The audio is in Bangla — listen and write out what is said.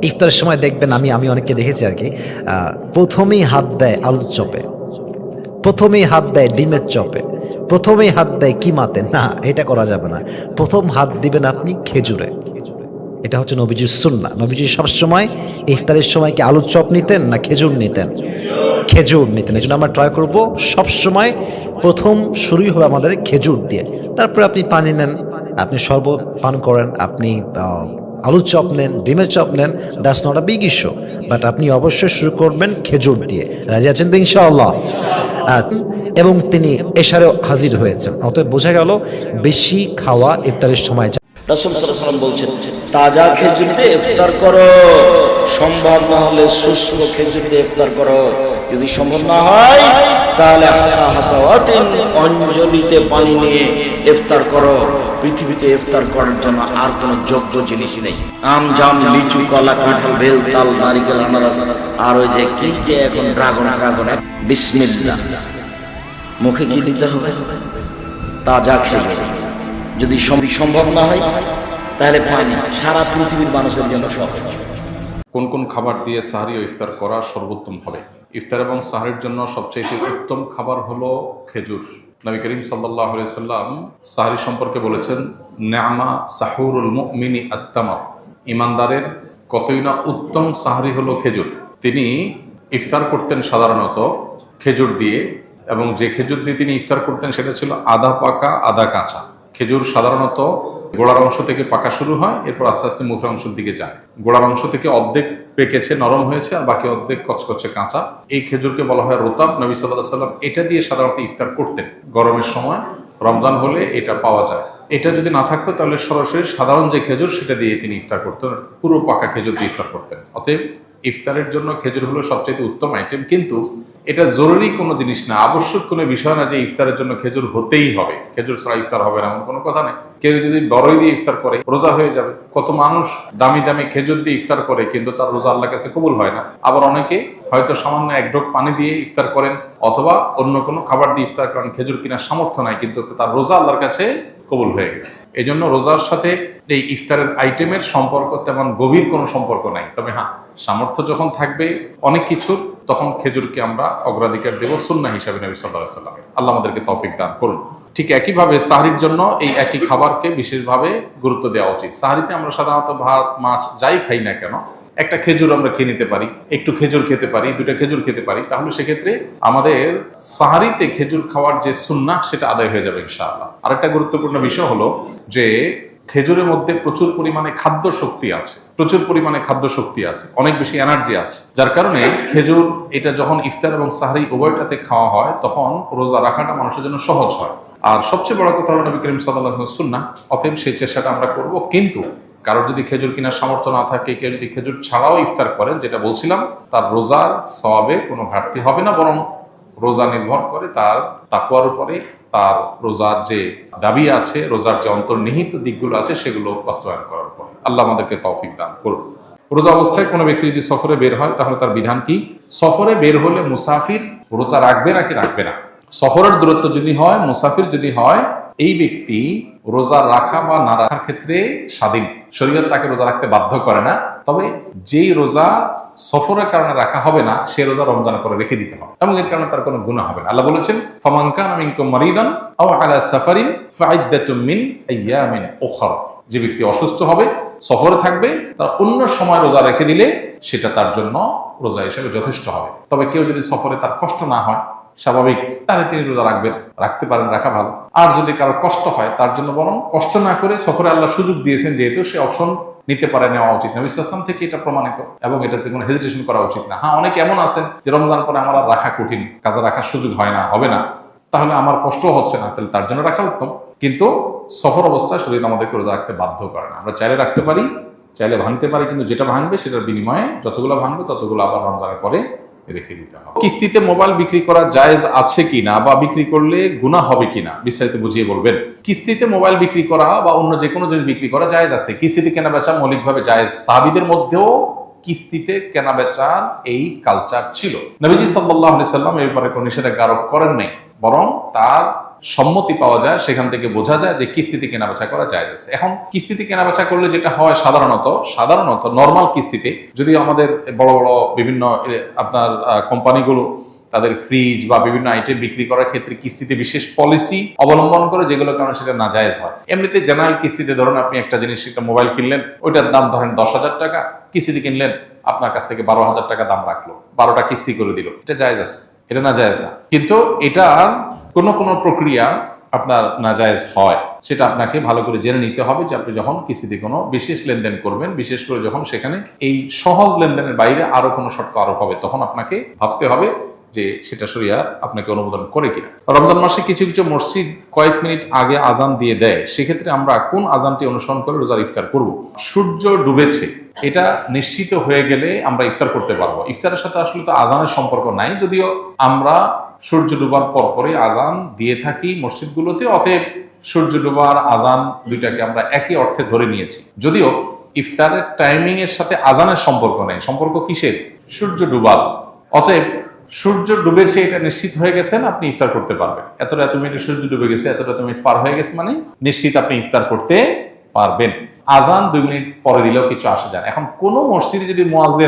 ইফতারের সময় দেখবেন, আমি অনেককে দেখেছি আর কি, প্রথমেই হাত দেয় আলুর চপে, প্রথমেই হাত দেয় ডিমের চপে, প্রথমেই হাত দেয় কিমাতে। না, এটা করা যাবে না। প্রথম হাত দিবেন আপনি খেজুরে। এটা হচ্ছে নবীজির সুন্নাহ। নবীজি সবসময় ইফতারের সময় কি আলুর চপ নিতেন না খেজুর নিতেন? খেজুর নিতেন। এই জন্য আমরা ট্রাই করবো সবসময় প্রথম শুরুই হবে আমাদের খেজুর দিয়ে। তারপরে আপনি পানি নেন, আপনি শরবত পান করেন, আপনি আলুর চপ নেন, ডিমের চপ নেন, that's not a big issue, but আপনি অবশ্যই শুরু করবেন খেজুর দিয়ে। রাজি আছেন তো ইনশাআল্লাহ? এবং তিনি এশারেও হাজির হয়েছেন। অতএব বোঝা গেল বেশি খাওয়া ইফতারের সময়। রাসূল সাল্লাল্লাহু আলাইহি ওয়াসাল্লাম বলছেন, তাজা খেজুর দিয়ে ইফতার করো, সম্ভব না হলে শুষ্ক খেজুর দিয়ে ইফতার করো। যদি সম্ভব না হয় তাহলে হাসাওয়াতিন, অঞ্জলিতে পানি নিয়ে ইফতার করো। পৃথিবীতে ইফতার করার জন্য আর কোনো যোগ্য জিনিস নেই। আম, জাম, লিচু, কলা, কাঁঠাল, বেল, তাল, নারিকেল, আনারস, আর ওই যে কি যে এখন ড্রাগন। বিসমিল্লাহ, মুখে কি দিতে হবে? তাজা খেজুর। যদি সম্ভব না হয় তাহলে পানি। সারা পৃথিবীর মানুষের জন্য সহজ। কোন কোন খাবার দিয়ে সাহরি ও ইফতার করা সর্বোত্তম হবে? ইফতার এবং সাহরির জন্য সবচেয়ে উত্তম খাবার হলো খেজুর। নবী করিম সাল্লাল্লাহু আলাইহি সাল্লাম সাহরি সম্পর্কে বলেছেন, নি'মা সাহুরুল মুমিনি আত-তামার। ইমানদারের কতই না উত্তম সাহরি হলো খেজুর। তিনি ইফতার করতেন সাধারণত খেজুর দিয়ে, এবং যে খেজুর দিয়ে তিনি ইফতার করতেন সেটা ছিল আধা পাকা আধা কাঁচা। খেজুর সাধারণত গোড়ার অংশ থেকে পাকা শুরু হয়, এরপর আস্তে আস্তে মুখের অংশের দিকে যায়। গোড়ার অংশ থেকে অর্ধেক পেকেছে, নরম হয়েছে, আর বাকি অর্ধেক কচকচে কাঁচা। এই খেজুরকে বলা হয় রোতাব। নবী সাল্লাল্লাহু আলাইহি সাল্লাম এটা দিয়ে সাধারণত ইফতার করতেন। গরমের সময়, রমজান হলে এটা পাওয়া যায়। এটা যদি না থাকতো তাহলে সরাসরি সাধারণ যে খেজুর সেটা দিয়ে তিনি ইফতার করতেন, পুরো পাকা খেজুর দিয়ে ইফতার করতেন। অতএব ইফতারের জন্য খেজুর হলো সবচেয়ে উত্তম আইটেম। কিন্তু এটা জরুরি কোনো জিনিস না, আবশ্যক কোনো বিষয় না যে ইফতারের জন্য খেজুর হতেই হবে, খেজুর ছাড়া ইফতার হবে না, এমন কোনো কথা নেই। কেউ যদি বড়ই দিয়ে ইফতার করে রোজা হয়ে যাবে। কত মানুষ দামি দামি খেজুর দিয়ে ইফতার করে কিন্তু তার রোজা আল্লাহর কাছে কবুল হয় না। আবার অনেকে হয়তো সামান্য এক ঢোক পানি দিয়ে ইফতার করেন, অথবা অন্য কোনো খাবার দিয়ে ইফতার করেন, খেজুর কেনার সামর্থ্য নাই, কিন্তু তার রোজা আল্লাহর কাছে কবুল হয়ে গেছে। এই জন্য রোজার সাথে এই ইফতারের আইটেমের সম্পর্ক তেমন গভীর কোনো সম্পর্ক নাই। তবে হ্যাঁ, সামর্থ্য যখন থাকবে অনেক কিছুর, তখন খেজুরকে আমরা অগ্রাধিকার দেব সুন্নাহ হিসাবে। নবী সাল্লাল্লাহু আলাইহি ওয়াসাল্লাম, আল্লাহ আমাদেরকে তৌফিক দান করুন। ঠিক একইভাবে সাহরির জন্য এই একই খাবারকে বিশেষভাবে গুরুত্ব দেওয়া উচিত। সাহরিতে আমরা সাধারণত ভাত, মাছ যাই খাই না কেন, একটা খেজুর আমরা খেয়ে নিতে পারি, একটু খেজুর খেতে পারি, দুটা খেজুর খেতে পারি, তাহলে সেক্ষেত্রে আমাদের সাহরিতে খেজুর খাওয়ার যে সুন্নাহ সেটা আদায় হয়ে যাবে ইনশাআল্লাহ। আরেকটা গুরুত্বপূর্ণ বিষয় হলো যে খেজুরের মধ্যে প্রচুর পরিমাণে খাদ্য শক্তি আছে, অনেক বেশি এনার্জি আছে, যার কারণে খেজুর এটা যখন ইফতার এবং সাহরি উভয়টাতে খাওয়া হয় তখন রোজা রাখাটা মানুষের জন্য সহজ হয়। আর সবচেয়ে বড় কথা হলো নবী করিম সাল্লাল্লাহু আলাইহি ওয়াসাল্লাম সুন্নাহ, অতএব সেই চেষ্টাটা আমরা করব। কিন্তু কারোর যদি খেজুর কেনার সামর্থ্য না থাকে, কেউ যদি খেজুর ছাড়াও ইফতার করেন, যেটা বলছিলাম, তার রোজার সওয়াবে কোনো ঘাটতি হবে না, বরং রোজা নির্ভর করে তার তাকওয়ার উপরে, তার রোজার যে দাবি আছে, রোজার যে অন্তর্নিহিত দিকগুলো আছে সেগুলো বাস্তবায়ন করার পর। আল্লাহ আমাদেরকে তৌফিক দান করুন। রোজা অবস্থায় কোনো ব্যক্তি যদি সফরে বের হয় তাহলে তার বিধান কি? সফরে বের হলে মুসাফির রোজা রাখবে নাকি রাখবে না? সফরের দূরত্ব যদি হয়, মুসাফির যদি হয়, এই ব্যক্তি রোজা রাখা বা না রাখার ক্ষেত্রে স্বাধীন। শরীয়ত তাকে রোজা রাখতে বাধ্য করে না। তবে যেই রোজা সফরের কারণে রাখা হবে না, সে রোজা রমজানের পরে রেখে দিতে হবে, এবং এর কারণে তার কোনো গুনাহ হবে না। আল্লাহ বলেছেন, ফামান কানা মিনকুম মারিদান আও আলা সাফারিন ফাইদ্দাতুম মিন আইয়ামিন উখরা। যে ব্যক্তি অসুস্থ হবে, সফরে থাকবে, তার অন্য সময় রোজা রেখে দিলে সেটা তার জন্য রোজা হিসেবে যথেষ্ট হবে। তবে কেউ যদি সফরে তার কষ্ট না হয়, স্বাভাবিক, তাহলে তিনি রোজা রাখতে পারেন, রাখা ভালো। আর যদি কারো কষ্ট হয়, তার জন্য বরং কষ্ট না করে, সফরে আল্লাহ সুযোগ দিয়েছেন যেহেতু, সে অপশন নিতে পারে, নেওয়া উচিত। নবী সাল্লাল্লাহু আলাইহি ওয়াসাল্লাম থেকে এটা প্রমাণিত, এবং এটাতে কোনো হেজিটেশন করা উচিত না। হ্যাঁ, অনেকে এমন আছেন যে রমজান পরে আমার আর রাখা কঠিন, কাজা রাখার সুযোগ হয় না, হবে না, তাহলে আমার কষ্ট হচ্ছে না, তাহলে তার জন্য রাখা উত্তম। কিন্তু সফর অবস্থায় শরীর আমাদেরকে রোজা রাখতে বাধ্য করে না। আমরা চাইলে রাখতে পারি, চাইলে ভাঙতে পারি, কিন্তু যেটা ভাঙবে সেটার বিনিময়ে যতগুলো ভাঙবে ততগুলো আবার রমজানের পরে রেখে দিতে হবে। কিস্তিতে মোবাইল বিক্রি করা জায়েজ আছে কিনা, বা বিক্রি করলে গুনাহ হবে কিনা, বিস্তারিত বুঝিয়ে বলবেন। কিস্তিতে মোবাইল বিক্রি করা বা অন্য যে কোনো জিনিস বিক্রি করা জায়েজ আছে। কিস্তিতে কেনা বেচা মৌলিকভাবে জায়েজ। সাহাবীদের মধ্যেও কিস্তিতে কেনা বেচার এই কালচার ছিল। নবীজি সাল্লাল্লাহু আলাইহি সাল্লাম এই ব্যাপারে কোনো নিষেধাজ্ঞা আরোপ করেন নাই, বরং তার সম্মতি পাওয়া যায়, সেখান থেকে বোঝা যায় যে কিস্তিতে কেনাবেচা করা জায়েজ আছে। এখন কিস্তিতে কেনাবেচা করলে যেটা হয় সাধারণত নর্মাল কিস্তিতে, যদি আমাদের বড় বড় বিভিন্ন আপনার কোম্পানিগুলো তাদের ফ্রিজ বা বিভিন্ন আইটেম বিক্রি করার ক্ষেত্রে কিস্তিতে বিশেষ পলিসি অবলম্বন করে, যেগুলোর কারণে সেটা নাজায়েজ হয়। এমনিতে জেনারেল কিস্তিতে ধরুন আপনি একটা জিনিস, একটা মোবাইল কিনলেন, ওইটার দাম ধরেন 10,000 টাকা, কিস্তিতে কিনলেন, আপনার কাছ থেকে 12,000 টাকা দাম রাখলো, 12টা কিস্তি করে দিল, এটা জায়েজ আছে, এটা নাজায়েজ না। কিন্তু এটা কোনো প্রক্রিয়া আপনার নাজায়েজ হয়, সেটা আপনাকে ভালো করে জেনে নিতে হবে যে আপনি যখন কিস্তিতে কোনো বিশেষ লেনদেন করবেন, বিশেষ করে যখন সেখানে এই সহজ লেনদেনের বাইরে আরো কোনো শর্ত আরোপ হবে, তখন আপনাকে ভাবতে হবে যে সেটা শরিয়া আপনাকে অনুমোদন করে কিনা। রমজান মাসে কিছু কিছু মসজিদ কয়েক মিনিট আগে আজান দিয়ে দেয়, সেক্ষেত্রে আমরা কোন আজানটি অনুসরণ করে রোজার ইফতার করব? সূর্য ডুবেছে এটা নিশ্চিত হয়ে গেলে আমরা ইফতার করতে পারবো। ইফতারের সাথে আসলে তো আজানের সম্পর্ক নাই, যদিও আমরা সূর্য ডুবার পরপরই আজান দিয়ে থাকি মসজিদগুলোতে, অতএব সূর্য ডুবার আজান দুইটাকে আমরা একই অর্থে ধরে নিয়েছি। যদিও ইফতারের টাইমিং এর সাথে আজানের সম্পর্ক নেই, সম্পর্ক কিসের? সূর্য ডুবার। অতএব সূর্য ডুবেছে এটা নিশ্চিত হয়ে গেছেন, আপনি ইফতার করতে পারবেন। এত মিনিটে সূর্য ডুবে গেছে, এত মিনিট পার হয়ে গেছে, মানে নিশ্চিত আপনি ইফতার করতে পারবেন। আজান 2 মিনিট পরে দিলেও কিছু আসে যায় না। এখন কোন মসজিদে যদি মুয়াজ্জিন